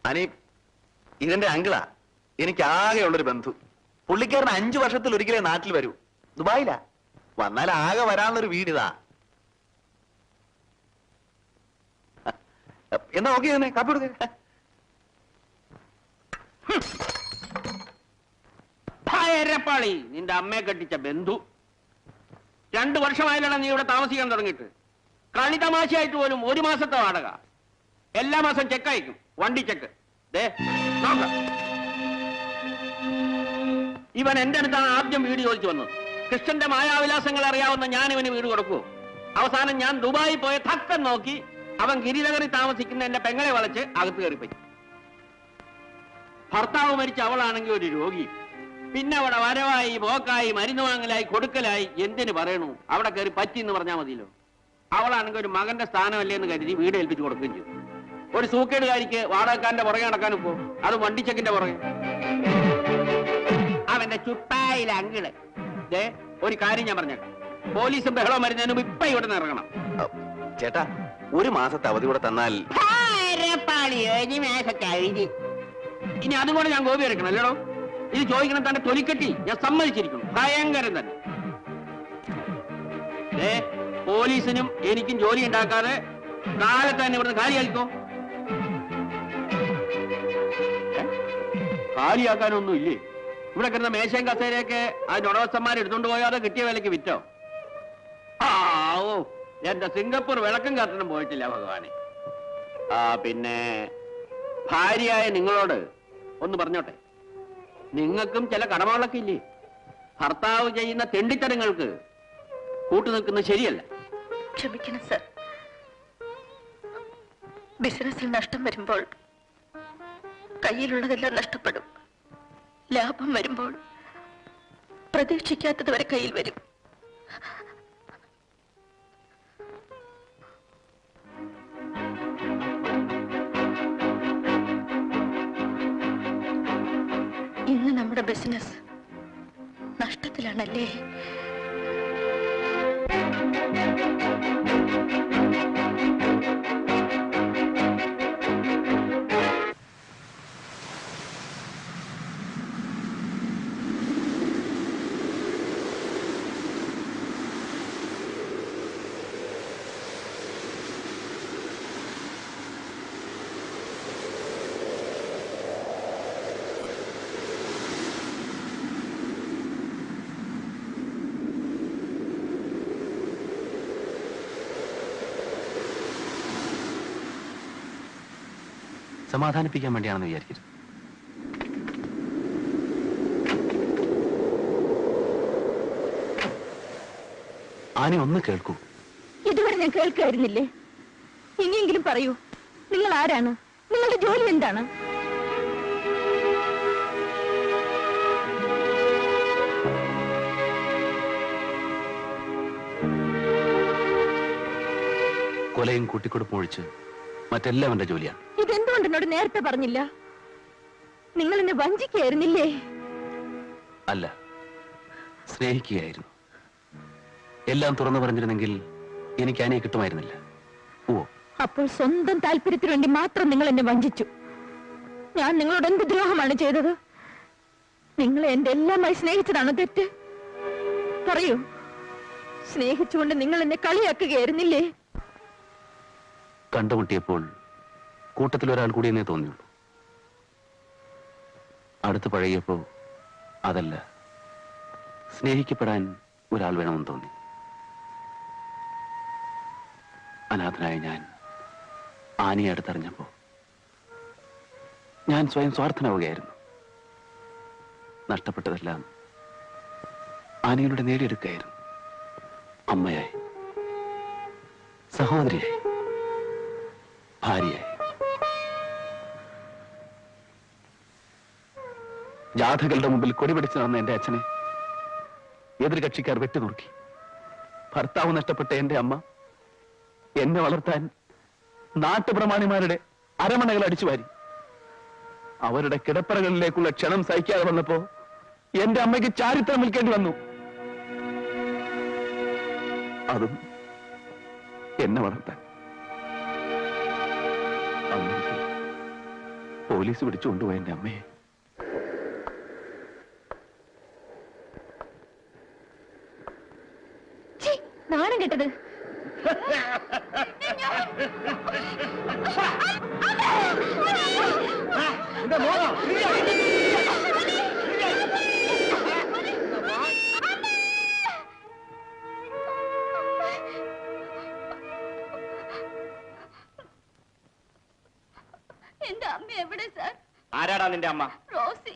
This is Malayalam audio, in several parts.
അനി ഇതെന്റെ അങ്കിളാ. എനിക്ക് ആകെയുള്ളൊരു ബന്ധു. പുള്ളിക്കാരൻ 5 വർഷത്തിൽ ഒരിക്കലേ നാട്ടിൽ വരൂ. ദുബായിലാ. വന്നാൽ ആകെ വരാനുള്ളൊരു വീടിതാ. എന്നാ ഓക്കെ തന്നെ, കാപ്പി കൊടുക്ക. ഭയരപ്പാളി, നിന്റെ അമ്മയെ കെട്ടിച്ച ബന്ധു. 2 വർഷമായാലാണ് നീ ഇവിടെ താമസിക്കാൻ തുടങ്ങിയിട്ട്. കളി തമാശയായിട്ട് പോലും 1 മാസത്തെ വാടക. എല്ലാ മാസം ചെക്ക് അയക്കും, വണ്ടി ചെക്ക്. നോക്ക, ഇവൻ എന്റെ അടുത്താണ് ആദ്യം വീട് ചോദിച്ചു വന്നത്. കൃഷ്ണന്റെ മായാവിലാസങ്ങൾ അറിയാവുന്ന ഞാൻ ഇവന് വീട് കൊടുക്കൂ. അവസാനം ഞാൻ ദുബായി പോയ തക്കം നോക്കി അവൻ ഗിരിനഗറിൽ താമസിക്കുന്ന എന്റെ പെങ്ങളെ വളച്ച് അകത്ത് കയറിപ്പോയി. ഭർത്താവ് മരിച്ച അവളാണെങ്കിൽ ഒരു രോഗി. പിന്നെ അവിടെ വരവായി, പോക്കായി, മരുന്ന് വാങ്ങലായി, കൊടുക്കലായി. എന്തിനു പറയണു, അവിടെ കയറി പറ്റി എന്ന് പറഞ്ഞാൽ മതിയല്ലോ. അവളാണെങ്കിൽ ഒരു മകന്റെ സ്ഥാനമല്ലേ എന്ന് കരുതി വീട് ഏൽപ്പിച്ചു കൊടുക്കുകയും ചെയ്തു. ഒരു സൂക്കേടുകാരിക്ക് വാടകക്കാരന്റെ പുറകെ നടക്കാനും പോകും, അത് വണ്ടിച്ചെക്കിന്റെ പുറകെ. അവന്റെ ചുപ്പായില അങ്കിള്. ഒരു കാര്യം ഞാൻ പറഞ്ഞേക്കാം, പോലീസും ബഹളം വരുന്നതിനും ഇപ്പൊ ഇവിടെ നിന്ന് ഇറങ്ങണം. ചേട്ടാ, 1 മാസത്തെ അവധി കൂടെ തന്നാൽ. ഇനി അതും കൂടെ ഞാൻ ഗോപി എടുക്കണം അല്ലേടോ? ഇത് ചോദിക്കണം തന്നെ തൊലിക്കെട്ടി ഞാൻ സമ്മതിച്ചിരിക്കുന്നു. ഭയങ്കരം തന്നെ. പോലീസിനും എനിക്കും ജോലി ഉണ്ടാക്കാതെ കാലത്ത് തന്നെ ഇവിടുന്ന് കാലിയാക്കിക്കോ. കാലിയാക്കാനൊന്നും ഇല്ലേ? ഇവിടെ കിടന്ന മേശയും കസേരയൊക്കെ അതിന്റെ ഉടമസ്ഥന്മാർ എടുത്തോണ്ട് പോയോ അതോ കിട്ടിയ വിലക്ക് വിറ്റോ? ഓ, എന്റെ സിംഗപ്പൂർ വിളക്കും കത്തനും പോയിട്ടില്ല ഭഗവാനെ. പിന്നെ ഭാര്യയായ നിങ്ങളോട് ഒന്ന് പറഞ്ഞോട്ടെ, നിങ്ങൾക്കും ചില കടമകളൊക്കെ ഇല്ലേ? ഭർത്താവ് ചെയ്യുന്ന തെണ്ടിത്തരങ്ങൾക്ക് കൂട്ടുനിൽക്കുന്നത് ശരിയല്ല. ക്ഷമിക്കണം സർ. ബിസിനസ്സിൽ നഷ്ടം വരുമ്പോൾ കയ്യിലുള്ളതെല്ലാം നഷ്ടപ്പെടും. ലാഭം വരുമ്പോൾ പ്രതീക്ഷിക്കാത്തത് വരെ കയ്യിൽ വരും. ഇന്ന് നമ്മുടെ ബിസിനസ് നഷ്ടത്തിലാണല്ലേ? സമാധാനിപ്പിക്കാൻ വേണ്ടിയാണെന്ന് വിചാരിക്കരുത്. ആനി, ഒന്ന് കേൾക്കൂ. ഇതുവരെ ഞാൻ കേൾക്കായിരുന്നില്ലേ? ഇനിയെങ്കിലും പറയൂ, നിങ്ങൾ ആരാണ്? നിങ്ങളുടെ ജോലി എന്താണ്? കൊലയും കൂട്ടിക്കൊടുപ്പും ഒഴിച്ച് മറ്റെല്ലാം എന്റെ ജോലിയാണ്. ഇതെന്തുകൊണ്ട് എന്നോട് നേരത്തെ പറഞ്ഞില്ല? നിങ്ങൾ എന്നെ വഞ്ചിക്കായിരുന്നില്ലേ? അല്ല, സ്നേഹിക്കുകയായിരുന്നു. എല്ലാം തുറന്നു പറഞ്ഞിരുന്നെങ്കിൽ എനിക്ക് ആനയെ കിട്ടുമായിരുന്നില്ല. ഓ, അപ്പോൾ സ്വന്തം താല്പര്യത്തിന് വേണ്ടി മാത്രം നിങ്ങൾ എന്നെ വഞ്ചിച്ചു. ഞാൻ നിങ്ങളോട് എന്ത് ദ്രോഹമാണ് ചെയ്തത്? നിങ്ങളെ എന്റെ എല്ലാമായി സ്നേഹിച്ചതാണോ തെറ്റ്? പറയൂ. സ്നേഹിച്ചുകൊണ്ട് നിങ്ങൾ എന്നെ കളിയാക്കുകയായിരുന്നില്ലേ? കണ്ടുമുട്ടിയപ്പോൾ കൂട്ടത്തിൽ ഒരാൾ കൂടി എന്നേ തോന്നിയുള്ളൂ. അടുത്ത് പഴകിയപ്പോ അതല്ല, സ്നേഹിക്കപ്പെടാൻ ഒരാൾ വേണമെന്ന് തോന്നി. അനാഥനായ ഞാൻ ആനയെ അടുത്തറിഞ്ഞപ്പോ ഞാൻ സ്വയം സ്വാർത്ഥനാവുകയായിരുന്നു. നഷ്ടപ്പെട്ടതെല്ലാം ആനയിലൂടെ നേടിയെടുക്കുകയായിരുന്നു. അമ്മയായി, സഹോദരിയായി, ഭാര്യയായി. ജാഥകളുടെ മുമ്പിൽ കൊടിപിടിച്ച് നടന്ന എന്റെ അച്ഛനെ എതിർ കക്ഷിക്കാർ വെട്ടിനുറുക്കി. ഭർത്താവ് നഷ്ടപ്പെട്ട എന്റെ അമ്മ എന്നെ വളർത്താൻ നാട്ടുപ്രമാണിമാരുടെ അരമണകൾ അടിച്ചുവാരി. അവരുടെ കിടപ്പറകളിലേക്കുള്ള ക്ഷണം സഹിക്കാതെ വന്നപ്പോ എന്റെ അമ്മയ്ക്ക് ചാരിത്രം വിൽക്കേണ്ടി വന്നു. അതും എന്നെ വളർത്താൻ. പോലീസ് പിടിച്ചുകൊണ്ടുപോയ എന്റെ അമ്മയെ. നാണം കെട്ടത്. എന്റെ അമ്മ എവിടെ സാർ? ആരാടാ നിന്റെ അമ്മ? റോസി.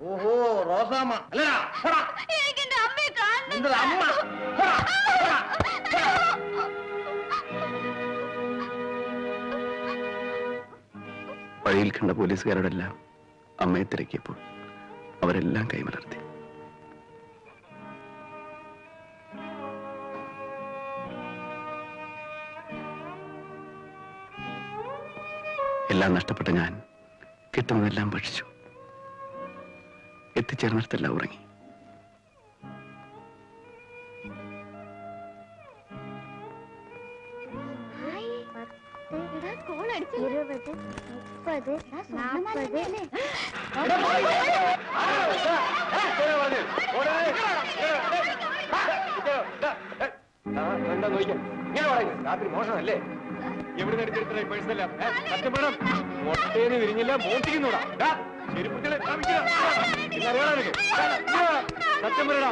ഓഹോ, റോസാമ്മ അല്ലടാ. എനിക്ക് എന്റെ അമ്മയെ കാണണം. നിന്റെ അമ്മ വഴിയിൽ കണ്ട പോലീസുകാരോടെല്ലാം അമ്മയെ തിരക്കിയപ്പോൾ അവരെല്ലാം കൈമലർത്തി. എല്ലാം നഷ്ടപ്പെട്ട ഞാൻ കിട്ടുന്നതെല്ലാം ഭക്ഷിച്ചു. എത്തിച്ചേർന്നിടത്തെല്ലാം ഉറങ്ങി. രാത്രി മോഷണല്ലേ? എവിടെ നേടിച്ചെടുത്ത പേഴ്സെല്ലാം കഷ്ടപ്പെടണം. മൊട്ടേന്ന് വിരിഞ്ഞില്ല, മോട്ടിക്കുന്നൂടാ. ചെരുപ്പത്തിലെ സത്യം പറയടാ.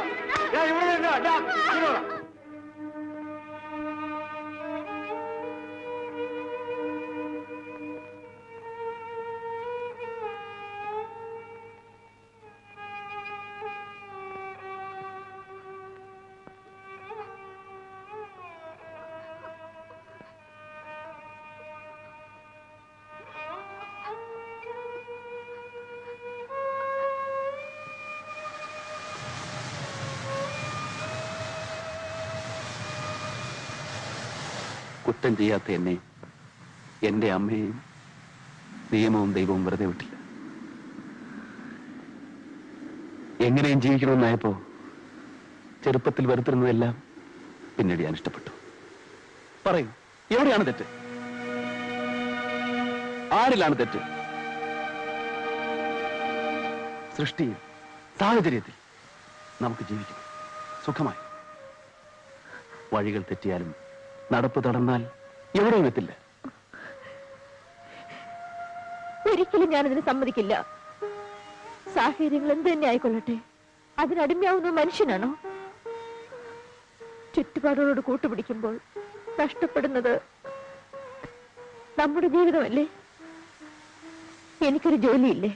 ഇവിടെ നിന്നോടാ. കുറ്റം ചെയ്യാത്ത എന്നെ, എന്റെ അമ്മയെയും നിയമവും ദൈവവും വെറുതെ വിട്ടില്ല. എങ്ങനെയും ജീവിക്കണമെന്നായപ്പോ ചെറുപ്പത്തിൽ വെറുത്തിരുന്നതെല്ലാം പിന്നീട് ഞാൻ ഇഷ്ടപ്പെട്ടു. പറയൂ, എവിടെയാണ് തെറ്റ്? ആരിലാണ് തെറ്റ്? സൃഷ്ടിയിൽ, സാഹചര്യത്തിൽ നമുക്ക് ജീവിക്കണം സുഖമായി. വഴികൾ തെറ്റിയാലും നടപ്പ് തടന്നാൽ എവിടെയും എത്തില്ല. ഒരിക്കലും ഞാനതിന് സമ്മതിക്കില്ല. സാഹചര്യങ്ങൾ എന്ത് തന്നെ ആയിക്കൊള്ളട്ടെ, അതിനടിമയാവുന്ന മനുഷ്യനാണോ? ചുറ്റുപാടുകളോട് കൂട്ടുപിടിക്കുമ്പോൾ നഷ്ടപ്പെടുന്നത് നമ്മുടെ ജീവിതമല്ലേ? എനിക്കൊരു ജോലിയില്ലേ?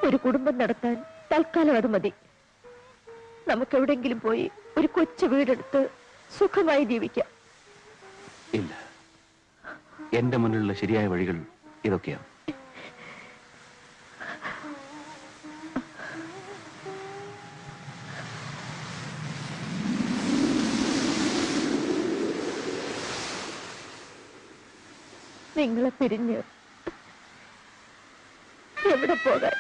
ഒരു കുടുംബം നടത്താൻ തൽക്കാലം അത് മതി. നമുക്കെവിടെങ്കിലും പോയി ഒരു കൊച്ചു വീടെടുത്ത് സുഖമായി ജീവിക്കാം. ഇല്ല, എന്റെ മുന്നിലുള്ള ശരിയായ വഴികൾ ഇതൊക്കെയാണ്. നിങ്ങളെ പിരിഞ്ഞ് എവിടെ പോകാൻ?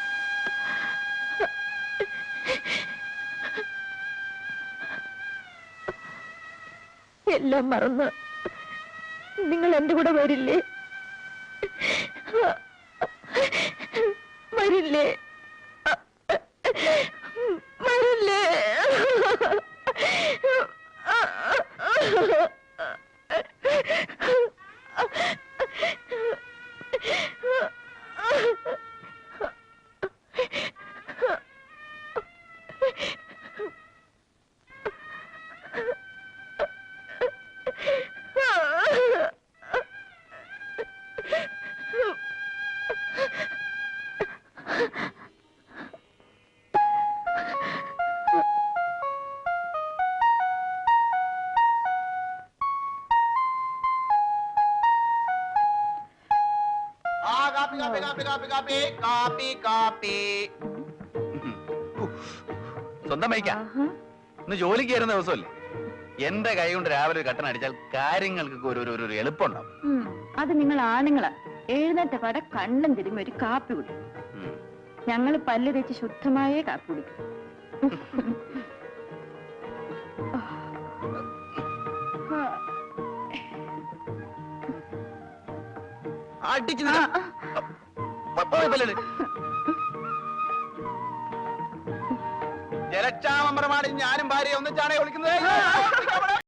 എല്ലാം മറന്ന് നിങ്ങൾ എന്റെ കൂടെ വരില്ലേ? വരില്ലേ? വരില്ലേ? സ്വന്തം വയ്ക്കാം. ഇന്ന് ജോലിക്ക് കയറുന്ന ദിവസമല്ലേ? എന്റെ കൈ കൊണ്ട് രാവിലെ ഒരു കട്ടൻ അടിച്ചാൽ കാര്യങ്ങൾക്ക് ഒരു എളുപ്പമുണ്ടാവും. അത് നിങ്ങൾ ആണുങ്ങളാ. എഴുന്നേറ്റ പട കണ്ണും തിരുമ്പി ഒരു കാപ്പി കുടിക്കും. ഞങ്ങൾ പല്ല് തേച്ച് ശുദ്ധമായേ കാപ്പി കുടിക്കും. ജലക്ഷാമം പ്രമാണി ഞാനും ഭാര്യ ഒന്നിച്ചാണേ വിളിക്കുന്നത്